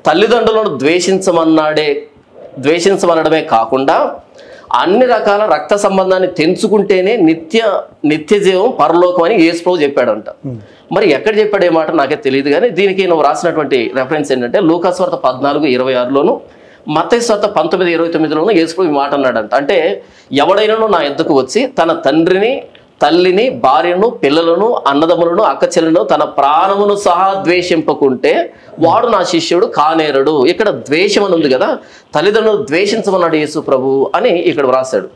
తల్లిదండ్రులను ద్వేషించమనడమే కాకుండా అన్ని రకాల రక్త సంబంధాన్ని తెంచుకుంటేనే నిత్య జీవం పరలోకం అని యేసు ప్రభు చెప్పాడంట. మరి ఎక్కడ చెప్పాడు ఏ మాట నాకే తెలియదు, కానీ దీనికి నువ్వు రాసినటువంటి రెఫరెన్స్ ఏంటంటే లూకాసు వార్త 14:26లోను, మత్తయి వార్త 19:29లోను యేసు ప్రభు ఈ మాట అన్నాడంట. అంటే ఎవడైనాను నా యొద్దకు వచ్చి తన తండ్రిని, తల్లిని, భార్యను, పిల్లలను, అన్నదమ్ములను, అక్కచెల్లెలను, తన ప్రాణమును సహా ద్వేషింపకుంటే వాడు నా శిష్యుడు కానేరడు. ఇక్కడ ద్వేషం అని ఉంది కదా, తల్లిదండ్రులు ద్వేషించమన్నాడు యేసు ప్రభు అని ఇక్కడ వ్రాసాడు.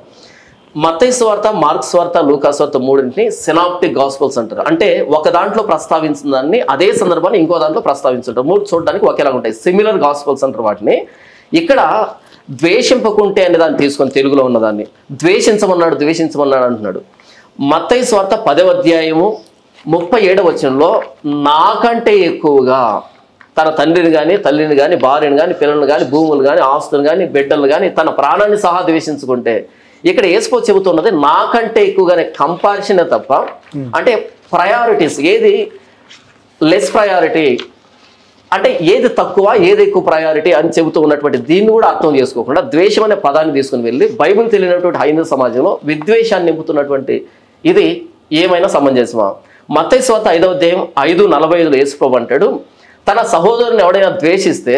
మత్తయి సువార్త, మార్కు సువార్త, లూకాసు వార్త మూడింటిని సినాప్టిక్ గాస్పెల్స్ అంటారు. అంటే ఒక దాంట్లో ప్రస్తావించిన దాన్ని అదే సందర్భాన్ని ఇంకో దాంట్లో ప్రస్తావించుంటారు. మూడు చూడడానికి ఒకేలాగా ఉంటాయి, సిమిలర్ గాస్పెల్స్ అంటారు వాటిని. ఇక్కడ ద్వేషింపకుంటే అనే దాన్ని తీసుకొని తెలుగులో ఉన్నదాన్ని ద్వేషించమన్నాడు అంటున్నాడు. మత్తయి సువార్త 10:37 నాకంటే ఎక్కువగా తన తండ్రిని కానీ, తల్లిని కానీ, భార్యను కానీ, పిల్లలను కానీ, భూములు కానీ, ఆస్తులు కానీ, బిడ్డలు కానీ, తన ప్రాణాన్ని సహా ద్వేషించుకుంటే, ఇక్కడ యేసు చెబుతున్నది నాకంటే ఎక్కువగానే కంపారిజన్ తప్ప, అంటే ప్రయారిటీస్ ఏది లెస్ ప్రయారిటీ, అంటే ఏది తక్కువ ఏది ఎక్కువ ప్రయారిటీ అని చెబుతూ ఉన్నటువంటి దీన్ని కూడా అర్థం చేసుకోకుండా ద్వేషం అనే పదాన్ని తీసుకుని వెళ్ళి బైబిల్ తెలియనటువంటి హైందవ సమాజంలో విద్వేషాన్ని నింపుతున్నటువంటి ఇది ఏమైనా సమంజసమా? మత్తయి సువార్త 5:45 యేసు ప్రభు అంటాడు, తన సహోదరుని ఎవడైనా ద్వేషిస్తే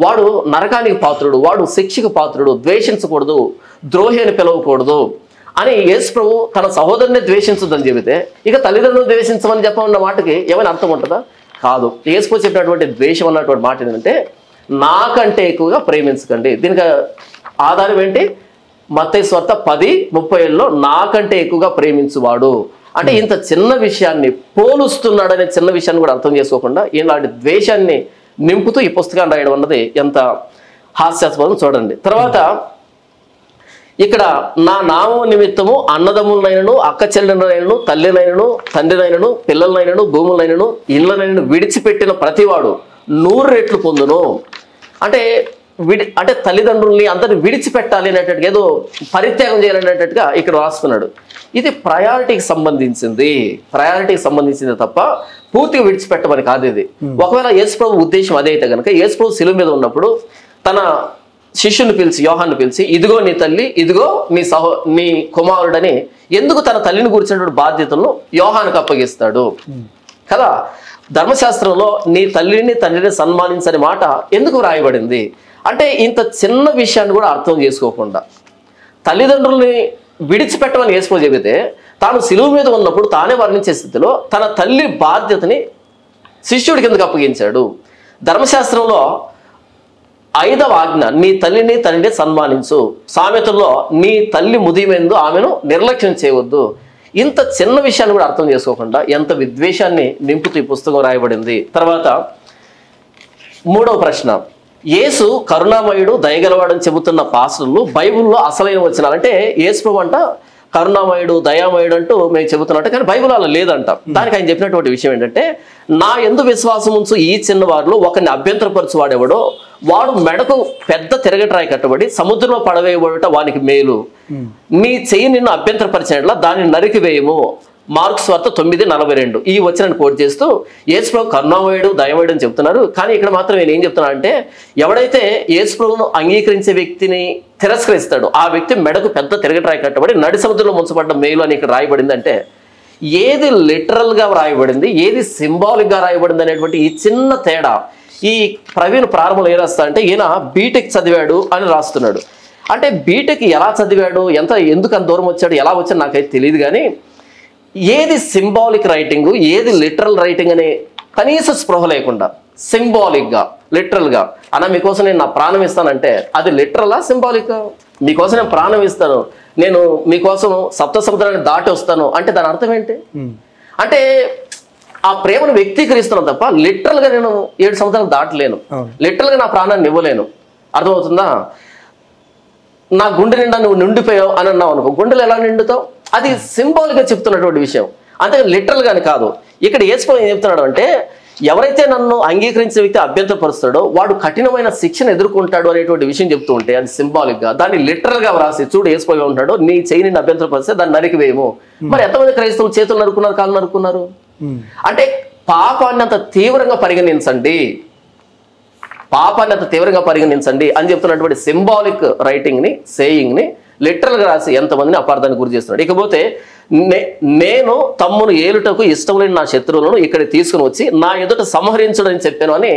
వాడు నరకానికి పాత్రుడు, వాడు శిక్షకు పాత్రుడు, ద్వేషించకూడదు, ద్రోహి అని పిలవకూడదు అని యేసు ప్రభు తన సహోదరుని ద్వేషించదని చెబితే, ఇక తల్లిదండ్రులు ద్వేషించమని చెప్పమన్న మాటకి ఏమైనా అర్థం ఉంటుందా? కాదు. యేసు ప్రభు చెప్పినటువంటి ద్వేషం అన్నటువంటి మాట ఏంటంటే నాకంటే ఎక్కువగా ప్రేమించకండి. దీనికి ఆధారం ఏంటి? మత్తయి సువార్త 10:30 నాకంటే ఎక్కువగా ప్రేమించువాడు అంటే ఇంత చిన్న విషయాన్ని పోలుస్తున్నాడనే చిన్న విషయాన్ని కూడా అర్థం చేసుకోకుండా ఇలాంటి ద్వేషాన్ని నింపుతూ ఈ పుస్తకాన్ని రాయడం అన్నది ఎంత హాస్యాస్పదం చూడండి. తర్వాత ఇక్కడ నా నామం నిమిత్తము అన్నదమ్ములనైనను, అక్క చెల్లెలనైనను, తల్లినైనను, తండ్రినైనను, పిల్లలనైనను, భూములనైనను, ఇళ్ళనైనను విడిచిపెట్టిన ప్రతివాడు 100 రెట్లు పొందును. అంటే తల్లిదండ్రుల్ని అందరిని విడిచిపెట్టాలి అనేటట్టుగా, ఏదో పరిత్యాగం చేయాలనేటట్టుగా ఇక్కడ రాస్తున్నాడు. ఇది ప్రయారిటీకి సంబంధించింది తప్ప పూర్తిగా విడిచిపెట్టమని కాదు ఇది. ఒకవేళ యేసు ప్రభు ఉద్దేశం అదే అయితే కనుక యేసు ప్రభు శిలువ మీద ఉన్నప్పుడు తన శిష్యుని పిలిచి, యోహాన్ని పిలిచి, ఇదిగో నీ తల్లి, ఇదిగో నీ కుమారుడని ఎందుకు తన తల్లిని గురించినటువంటి బాధ్యతలను యోహానికి అప్పగిస్తాడు కదా? ధర్మశాస్త్రంలో నీ తల్లిని తండ్రిని సన్మానించని మాట ఎందుకు వ్రాయబడింది అంటే ఇంత చిన్న విషయాన్ని కూడా అర్థం చేసుకోకుండా తల్లిదండ్రుల్ని విడిచిపెట్టమని యేసు ప్రభు చెబితే తాను శిలువ మీద ఉన్నప్పుడు తానే వర్ణించే స్థితిలో తన తల్లి బాధ్యతని శిష్యుడికి ఎందుకు అప్పగించాడు? ధర్మశాస్త్రంలో 5వ ఆజ్ఞ నీ తల్లిని తండ్రిని సన్మానించు, సామెతల్లో నీ తల్లి ముదిమెందు ఆమెను నిర్లక్ష్యం చేయవద్దు. ఇంత చిన్న విషయాన్ని కూడా అర్థం చేసుకోకుండా ఎంత విద్వేషాన్ని నింపుతూ ఈ పుస్తకం రాయబడింది. తర్వాత 3వ ప్రశ్న, యేసు కరుణామయుడు దయగలవాడని చెబుతున్న పాస్టర్లు బైబిల్లో అసలైన వచనాలు అంటే యేసు ప్రభు అంట కరుణామయుడు దయామయుడు అంటూ మేము చెబుతున్నట్టు, కానీ బైబిల్ అలా లేదంట. దానికి ఆయన చెప్పినటువంటి విషయం ఏంటంటే నా యందు విశ్వాసం ఉంచు ఈ చిన్నవారిలో ఒకరిని అభ్యంతరపరచువాడెవడో వాడు మెడకు పెద్ద తిరగట్రాయి కట్టబడి సముద్రంలో పడవేయబడుట వానికి మేలు. నీ చెయ్యి నిన్ను అభ్యంతరపరిచినట్ల దాన్ని నరికివేయము. మార్కు సువార్త 9:42 ఈ వచనాన్ని కోట్ చేస్తూ యేసు ప్రభు కరుణామయుడు దయామయుడు అని చెప్తున్నారు. కానీ ఇక్కడ మాత్రం నేను ఏం చెప్తున్నా అంటే ఎవడైతే యేసు ప్రభువును అంగీకరించే వ్యక్తిని తిరస్కరిస్తాడో ఆ వ్యక్తి మెడకు పెద్ద తిరగట్రాయి కట్టబడి నడి సముద్రంలో ముంచబడ్డ మేలు అని ఇక్కడ రాయబడింది. అంటే ఏది లిటరల్గా రాయబడింది, ఏది సింబాలిక్గా రాయబడింది అనేటువంటి ఈ చిన్న తేడా ఈ ప్రవీణ్ ప్రారంభంలో ఏ రాస్తా అంటే ఈయన బీటెక్ చదివాడు అని రాస్తున్నాడు. అంటే బీటెక్ ఎలా చదివాడు, ఎందుకు అంత దూరం వచ్చాడు, ఎలా వచ్చాడు నాకైతే తెలియదు. కానీ ఏది సింబాలిక్ రైటింగ్, ఏది లిటరల్ రైటింగ్ అనే కనీస స్పృహ లేకుండా సింబాలిక్గా లిటరల్గా అన్న మీకోసం నేను నా ప్రాణం ఇస్తానంటే అది లిటరలా సింబాలిక్? మీకోసం నేను ప్రాణం ఇస్తాను, నేను మీకోసం సప్త సముద్రాన్ని దాటి వస్తాను అంటే దాని అర్థం ఏంటి? అంటే ఆ ప్రేమను వ్యక్తీకరిస్తున్నాను తప్ప లిటరల్గా నేను 7 సముద్రాలు దాటలేను, లిటరల్గా నా ప్రాణాన్ని ఇవ్వలేను. అర్థమవుతుందా? నా గుండె నిండా నువ్వు నిండిపోయావు అని అన్నావు అనుకో, గుండెలు ఎలా నిండుతావు? అది సింబాలిక్గా చెప్తున్నటువంటి విషయం, అంతే లిటరల్గాని కాదు. ఇక్కడ యేసు ప్రభు ఏం చెప్తున్నాడు అంటే ఎవరైతే నన్ను అంగీకరించే వ్యక్తి అభ్యంతరపరుస్తాడో వాడు కఠినమైన శిక్షను ఎదుర్కొంటాడు అనేటువంటి విషయం చెప్తూ ఉంటే అది సింబాలిక్గా, దాన్ని లిటరల్గా వ్రాసి చూడు యేసు ప్రభు ఉంటాడు నీ చెయ్యి నిన్ను అభ్యంతరపరిస్తే దాన్ని నరికివేయము. మరి ఎంతమంది క్రైస్తవులు చేతులు నరుకున్నారు, కాళ్ళు నరుకున్నారు? అంటే పాపాన్ని అంత తీవ్రంగా పరిగణించండి. పాపాన్ని అంత తీవ్రంగా పరిగణించండి అని చెప్తున్నటువంటి సింబాలిక్ రైటింగ్ని, సేయింగ్ని లిటరల్గా రాసి ఎంతమందిని అపార్థానికి గురి చేస్తున్నాడు. ఇకపోతే నేను తమ్మును ఏలుటకు ఇష్టం లేని నా శత్రువులను ఇక్కడ తీసుకుని వచ్చి నా ఎదుట సంహరించడని చెప్పాను అని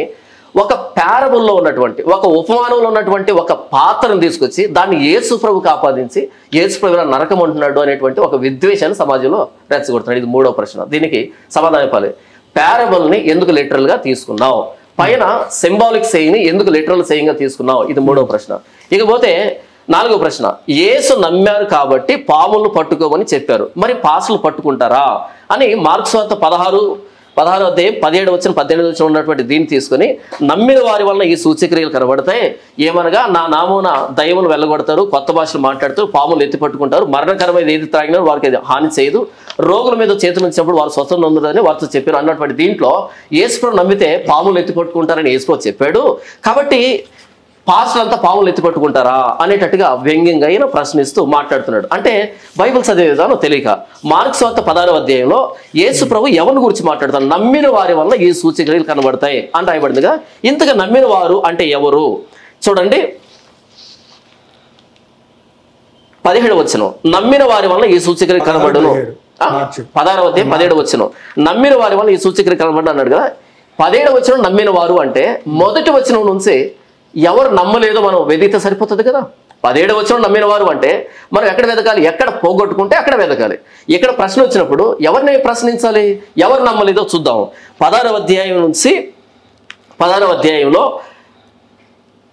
ఒక ప్యారబుల్లో ఉన్నటువంటి, ఒక ఉపమానంలో ఉన్నటువంటి ఒక పాత్రను తీసుకొచ్చి దాన్ని యేసు ప్రభుకి ఆపాదించి యేసు ప్రభు నరకం ఉంటున్నాడు అనేటువంటి ఒక విద్వేషాన్ని సమాజంలో రెచ్చగొడుతున్నాడు. ఇది మూడో ప్రశ్న. దీనికి సమాధానం చెప్పాలి. ప్యారబుల్ని ఎందుకు లిటరల్గా తీసుకున్నావు? పైన సింబాలిక్ సేయింగ్ని ఎందుకు లిటరల్ సేయింగ్గా తీసుకున్నావు? ఇది మూడో ప్రశ్న. ఇకపోతే నాలుగో ప్రశ్న, యేసు నమ్మారు కాబట్టి పాములను పట్టుకోమని చెప్పారు, మరి పాసులు పట్టుకుంటారా అని మార్కు సువార్త 16 అధ్యాయం 17 వచ్చిన 18 వచ్చిన ఉన్నటువంటి దీన్ని తీసుకొని నమ్మిన వారి వలన ఈ సూచక్రియలు కనబడతాయి. ఏమనగా నా నామమున దయ్యములు వెళ్ళగొడతారు, కొత్త భాషలు మాట్లాడతారు, పాములు ఎత్తి పట్టుకుంటారు, మరణకరమైన ఏది త్రాగినా వారికి హాని చేయదు, రోగుల మీద చేతులు ఉంచినప్పుడు వారు స్వస్థత ఉందని వారితో చెప్పారు అన్నటువంటి దీంట్లో యేసు నమ్మితే పాములు ఎత్తి పట్టుకుంటారని యేసు చెప్పాడు. కాబట్టి పాస్టర్లంతా పాములు ఎత్తి పట్టుకుంటారా అనేటట్టుగా వ్యంగ్యంగా అయినా ప్రశ్నిస్తూ మాట్లాడుతున్నాడు. అంటే బైబిల్ చదివే విధానం తెలియక మార్కు సువార్త 16వ అధ్యాయంలో యేసు ప్రభు ఎవరిని గురించి మాట్లాడతారు? నమ్మిన వారి వల్ల ఈ సూచక్రియలు కనబడతాయి అని రాయబడిందిగా. ఇంతగా నమ్మిన వారు అంటే ఎవరు? చూడండి 17వ వచనం, నమ్మిన వారి వల్ల ఈ సూచక్రియలు కనబడును. 16వ అధ్యాయం 17వ వచనం, నమ్మిన వారి వల్ల ఈ సూచక్రియలు కనబడు అన్నాడు కదా. 17వ వచనం నమ్మిన వారు అంటే మొదటి వచనం నుంచి ఎవరు నమ్మలేదో మనం వెదిగితే సరిపోతుంది కదా. 17వ వచనం నమ్మిన వారు అంటే మనం ఎక్కడ వెతకాలి? ఎక్కడ పోగొట్టుకుంటే అక్కడ వెతకాలి. ఇక్కడ ప్రశ్న వచ్చినప్పుడు ఎవరిని ప్రశ్నించాలి? ఎవరు నమ్మలేదో చూద్దాం. 16వ అధ్యాయం నుంచి 16వ అధ్యాయంలో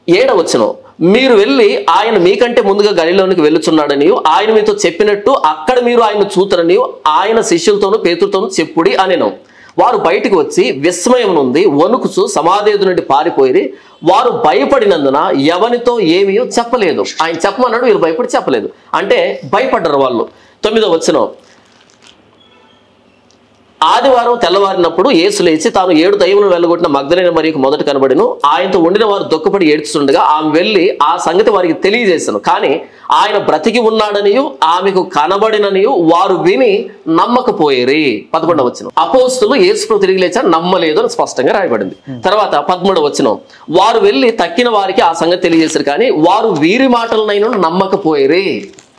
7వ వచనం, మీరు వెళ్ళి ఆయన మీకంటే ముందుగా గలిలోనికి వెళ్ళుచున్నాడని ఆయన మీతో చెప్పినట్టు అక్కడ మీరు ఆయన చూతరని ఆయన శిష్యులతోనూ పేతురుతోనూ చెప్పుడి అనెను. వారు బయటకు వచ్చి విస్మయం నుండి వణుకుచు సమాధి నుండి పారిపోయి వారు భయపడినందున ఎవరితో ఏమీ చెప్పలేదు. ఆయన చెప్పమన్నాడు, వీళ్ళు భయపడి చెప్పలేదు. అంటే భయపడ్డారు వాళ్ళు. 9వ వచనం, ఆదివారం తెల్లవారినప్పుడు యేసు లేచి తాను 7 దయ్యములను వెళ్ళగొట్టిన మగ్దలేన మరియకు మొదట కనబడిను. ఆయనతో ఉండిన వారు దుఃఖపడి ఏడ్చుతుండగా ఆమె వెళ్ళి ఆ సంగతి వారికి తెలియజేశాను. కానీ ఆయన బ్రతికి ఉన్నాడనియు ఆమెకు కనబడిననియు వారు విని నమ్మకపోయేరి. 11వ వచనం, అపోస్తులు యేసు ప్రభు తిరిగి లేచారు నమ్మలేదు అని స్పష్టంగా రాయబడింది. తర్వాత 13వ వచనం, వారు వెళ్ళి తక్కిన వారికి ఆ సంగతి తెలియజేశారు కానీ వారు వీరి మాటలనైనా నమ్మకపోయేరి.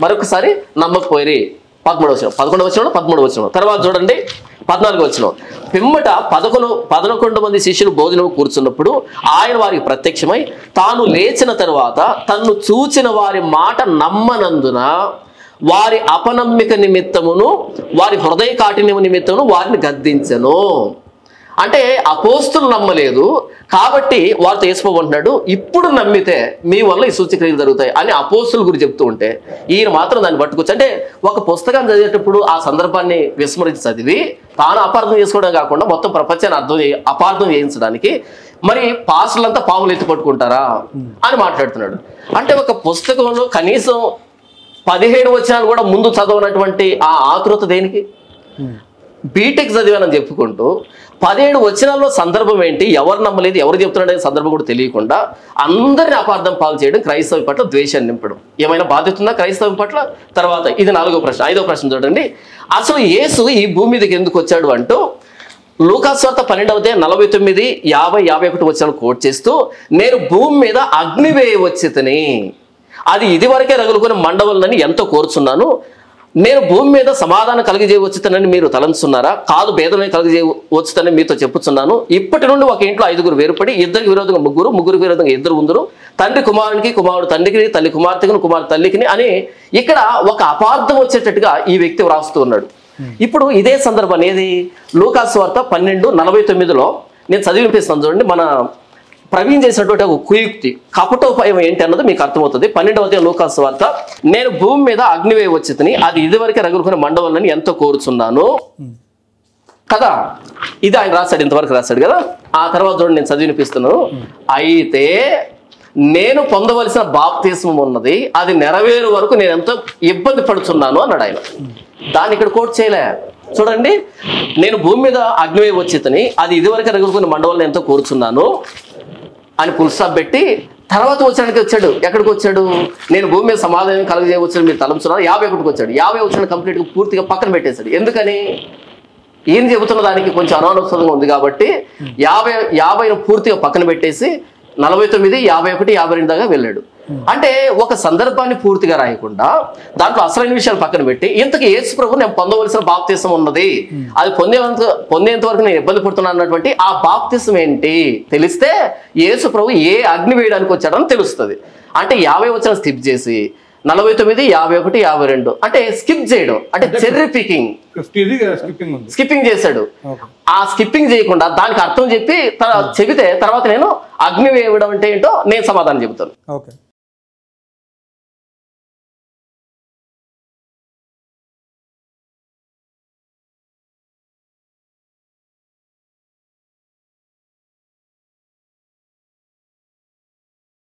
మరొకసారి నమ్మకపోయేరి. 11వ వచనం, 11వ వచనం, 13వ వచనం. తర్వాత చూడండి 14వ వచనం, పిమ్మట 11 మంది శిష్యులు భోజనం కూర్చున్నప్పుడు ఆయన వారికి ప్రత్యక్షమై తాను లేచిన తరువాత తన్ను చూచిన వారి మాట నమ్మనందున వారి అపనమ్మిక నిమిత్తమును వారి హృదయ కాఠిన్యము నిమిత్తమును వారిని గద్దించెను. అంటే అపోస్తులు నమ్మలేదు కాబట్టి వారితో యేసు ప్రభు అంటున్నాడు, ఇప్పుడు నమ్మితే మీ వల్ల ఈ సూచక్రియలు జరుగుతాయి అని అపోస్తుల గురించి చెప్తూ ఉంటే ఈయన మాత్రం దాన్ని పట్టుకోవచ్చు. అంటే ఒక పుస్తకాన్ని చదివేటప్పుడు ఆ సందర్భాన్ని విస్మరించి చదివి తాను అపార్థం చేసుకోవడం కాకుండా మొత్తం ప్రపంచాన్ని అపార్థం చేయించడానికి మరి పాస్టర్లంతా పాములు ఎత్తి పట్టుకుంటారా అని మాట్లాడుతున్నాడు. అంటే ఒక పుస్తకంలో కనీసం 17 వచనాలు కూడా ముందు చదవనటువంటి ఆ ఆతృత దేనికి? బీటెక్ చదివానని చెప్పుకుంటూ 17 వచనాల్లో సందర్భం ఏంటి, ఎవరు నమ్మలేదు, ఎవరు చెప్తున్నాడు అనే సందర్భం కూడా తెలియకుండా అందరిని అపార్థం పాలు చేయడం, క్రైస్తవం పట్ల ద్వేషాన్ని నింపడం ఏమైనా బాధ్యత ఉందా క్రైస్తవం పట్ల? తర్వాత ఇది 4వ ప్రశ్న. 5వ ప్రశ్న చూడండి, అసలు యేసు ఈ భూమి మీదకి ఎందుకు వచ్చాడు అంటూ లూకాసు వార్త 12వ అధ్యాయం 49, 50, 51 వచనాలు కోట్ చేస్తూ నేను భూమి మీద అగ్ని వేయవచ్చితిని, అది ఇదివరకే రగులుకొని మండవలనని ఎంతో కోరుచున్నాను. నేను భూమి మీద సమాధానం కలిగజేయవచ్చుతానని మీరు తలంచున్నారా? కాదు, భేదమే కలిగజేయవచ్చుతానని మీతో చెప్పుచున్నాను. ఇప్పటి నుండి ఒక ఇంట్లో 5గురు వేరుపడి ఇద్దరికి విరోధంగా ముగ్గురు, ముగ్గురికి విరోధంగా ఇద్దరు ఉందరు, తండ్రి కుమారునికి, కుమారుడు తండ్రికి, తల్లి కుమార్తెకు, కుమారుడు తల్లికి అని ఇక్కడ ఒక అపార్థం వచ్చేటట్టుగా ఈ వ్యక్తి వ్రాస్తూ ఉన్నాడు. ఇప్పుడు ఇదే సందర్భాన్ని ఏది లూకాసు వార్త 12:49లో నేను చదివి వినిపిస్తాను చూడండి. మన ప్రవీణ్ చేసినటువంటి ఒక కుయుక్తి, కపటోపాయం ఏంటి అన్నది మీకు అర్థమవుతుంది. 12వ అధ్యాయం లూకాసు వార్త, నేను భూమి మీద అగ్ని వేయవచ్చితిని, అది ఇదివరకే రగులుకొని మండవాలని ఎంతో కోరుచున్నాను కదా. ఇది ఆయన రాశాడు, ఇంతవరకు రాశాడు కదా. ఆ తర్వాత చూడండి నేను చదివి వినిపిస్తున్నాను. అయితే నేను పొందవలసిన బాప్తిస్మం ఉన్నది, అది నెరవేరు వరకు నేను ఎంతో ఇబ్బంది పడుతున్నాను అన్నాడు ఆయన. దాన్ని ఇక్కడ కోట్ చేయలే. చూడండి, నేను భూమి మీద అగ్ని వేయవచ్చితిని, అది ఇదివరకే రగులుకొని మండవాలని ఎంతో కోరుచున్నాను అని ఫుల్ స్టాప్ పెట్టి తర్వాత వచ్చానికి వచ్చాడు. ఎక్కడికి వచ్చాడు? నేను భూమి మీద సమాధానం కలుగజేయవచ్చుని మీరు తలంచున్నారు. 51కి వచ్చాడు. 50 వచ్చిన కంప్లీట్గా పూర్తిగా పక్కన పెట్టేశాడు. ఎందుకని? ఈయన చెబుతున్న దానికి కొంచెం అనానుసంగా ఉంది కాబట్టి 50ను పూర్తిగా పక్కన పెట్టేసి 49, 51, 52 దాకా వెళ్ళాడు. అంటే ఒక సందర్భాన్ని పూర్తిగా రాయకుండా దాంట్లో అసలైన విషయాలు పక్కన పెట్టి ఇంతకు యేసు ప్రభు నేను పొందవలసిన బాప్తిసం ఉన్నది, అది పొందేంత వరకు నేను ఇబ్బంది పడుతున్నాను అన్నటువంటి ఆ బాప్తిసం ఏంటి తెలిస్తే యేసు ప్రభు ఏ అగ్ని వేయడానికి వచ్చాడని తెలుస్తుంది. అంటే 50 వచనం స్కిప్ చేసి 49, 51, 52 అంటే స్కిప్ చేయడం, అంటే చెర్రీ పికింగ్, స్కిప్పింగ్ చేశాడు. ఆ స్కిప్పింగ్ చేయకుండా దానికి అర్థం చెప్పి చెబితే తర్వాత నేను అగ్ని వేయడం అంటే ఏంటో నేను సమాధానం చెబుతాను.